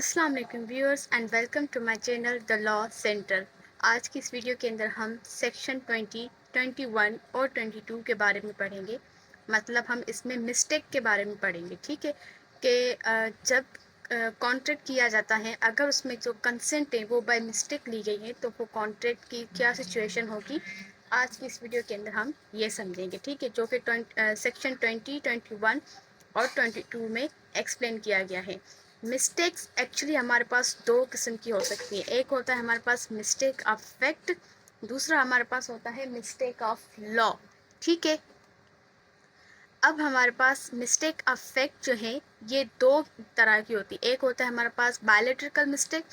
अस्सलाम वालेकुम viewers and welcome to my channel the law centre. आज की इस वीडियो के अंदर हम सेक्शन 20, 21 और 22 के बारे में पढ़ेंगे। मतलब हम इसमें मिस्टेक के बारे में पढ़ेंगे, ठीक है। कि जब कॉन्ट्रैक्ट किया जाता है, अगर उसमें जो कंसेंट है वो बाय मिस्टेक ली गई है तो वो कॉन्ट्रैक्ट की क्या सिचुएशन होगी, आज की इस वीडियो के अंदर हम ये समझेंगे, ठीक है। जो कि सेक्शन 20, 21 और 22 में एक्सप्लेन किया गया है। मिस्टेक्स एक्चुअली हमारे पास दो किस्म की हो सकती है। एक होता है हमारे पास मिस्टेक ऑफ फैक्ट, दूसरा हमारे पास होता है मिस्टेक ऑफ लॉ, ठीक है। अब हमारे पास मिस्टेक ऑफ फैक्ट जो है ये दो तरह की होती है। एक होता है हमारे पास बायलैटरल मिस्टेक,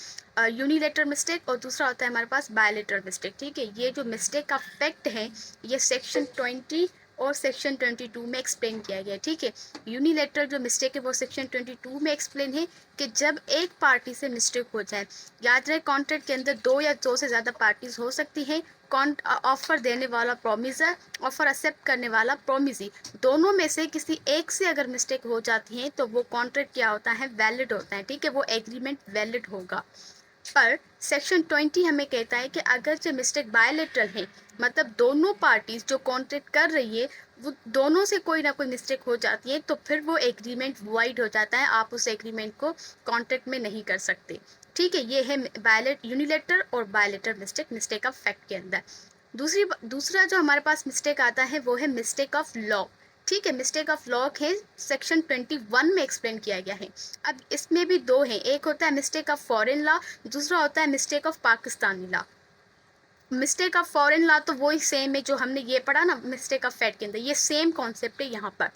यूनिलेटरल मिस्टेक, और दूसरा होता है हमारे पास बायलैटरल मिस्टेक, ठीक है। ये जो मिस्टेक ऑफ फैक्ट है ये सेक्शन 20 और सेक्शन 22 में एक्सप्लेन किया गया है, ठीक है। यूनिलेटरल जो मिस्टेक है वो सेक्शन 22 में एक्सप्लेन है कि जब एक पार्टी से मिस्टेक हो जाए, याद रहे कॉन्ट्रैक्ट के अंदर दो या दो से ज़्यादा पार्टीज हो सकती हैं। ऑफर देने वाला प्रोमिसर, ऑफर एक्सेप्ट करने वाला प्रोमिसी, दोनों में से किसी एक से अगर मिस्टेक हो जाती है तो वो कॉन्ट्रैक्ट क्या होता है, वैलिड होता है, ठीक है। वो एग्रीमेंट वैलिड होगा। पर सेक्शन 20 हमें कहता है कि अगर जो मिस्टेक बायलैटरल है, मतलब दोनों पार्टीज जो कॉन्ट्रैक्ट कर रही है वो दोनों से कोई ना कोई मिस्टेक हो जाती है तो फिर वो एग्रीमेंट वाइड हो जाता है। आप उस एग्रीमेंट को कॉन्ट्रैक्ट में नहीं कर सकते, ठीक है। ये है यूनिलेटर और bilateral mistake, mistake of fact के अंदर। दूसरा जो हमारे पास मिस्टेक आता है वो है मिस्टेक ऑफ लॉ, ठीक है। मिस्टेक ऑफ लॉ है सेक्शन 21 में एक्सप्लेन किया गया है। अब इसमें भी दो हैं, एक होता है मिस्टेक ऑफ फॉरेन लॉ, दूसरा होता है mistake of Pakistani law. Mistake of foreign law तो वही सेम है जो हमने ये पढ़ा ना मिस्टेक ऑफ फैक्ट के अंदर, ये सेम कॉन्सेप्ट है यहाँ पर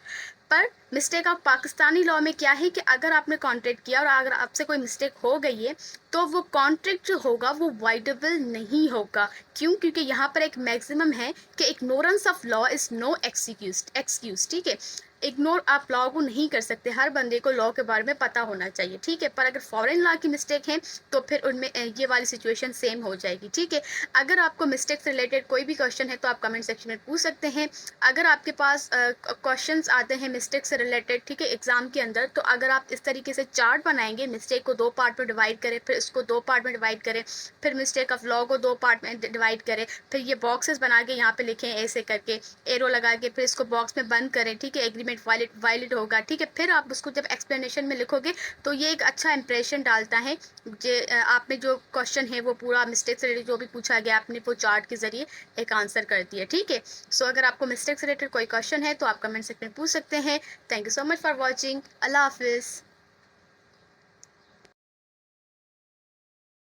मिस्टेक ऑफ पाकिस्तानी लॉ में क्या है कि अगर आपने कॉन्ट्रैक्ट किया और अगर आपसे कोई मिस्टेक हो गई है तो वो कॉन्ट्रैक्ट जो होगा वो वाइडेबल नहीं होगा। क्यों? क्योंकि यहाँ पर एक मैक्सिमम है कि ignorance of law is no excuse, ठीक है। इग्नोर आप लॉ को नहीं कर सकते, हर बंदे को लॉ के बारे में पता होना चाहिए, ठीक है। पर अगर फॉरेन लॉ की मिस्टेक है तो फिर उनमें ये वाली सिचुएशन सेम हो जाएगी, ठीक है। अगर आपको मिस्टेक से रिलेटेड कोई भी क्वेश्चन है तो आप कमेंट सेक्शन में पूछ सकते हैं। अगर आपके पास क्वेश्चंस आते हैं मिस्टेक से रिलेटेड, ठीक है, एग्जाम के अंदर, तो अगर आप इस तरीके से चार्ट बनाएंगे, मिस्टेक को दो पार्ट में डिवाइड करें, फिर इसको दो पार्ट में डिवाइड करें, फिर मिस्टेक ऑफ लॉ को दो पार्ट में डिवाइड करें, फिर ये बॉक्सेस बना के यहाँ पे लिखें ऐसे करके एरो लगा के, फिर इसको बॉक्स में बंद करें, ठीक है, एग्रीमेंट वैलिड होगा, ठीक है। फिर आप उसको जब एक्सप्लेनेशन में लिखोगे तो ये एक अच्छा इंप्रेशन डालता है। आपने जो क्वेश्चन है वो पूरा मिस्टेक से रिलेटेड जो भी पूछा गया आपने वो चार्ट के जरिए एक आंसर कर दिया, ठीक है। सो अगर आपको मिस्टेक से रिलेटेड कोई क्वेश्चन है तो आप कमेंट सेक्शन में पूछ सकते हैं। Thank you so much for watching. Allah हाफिज़।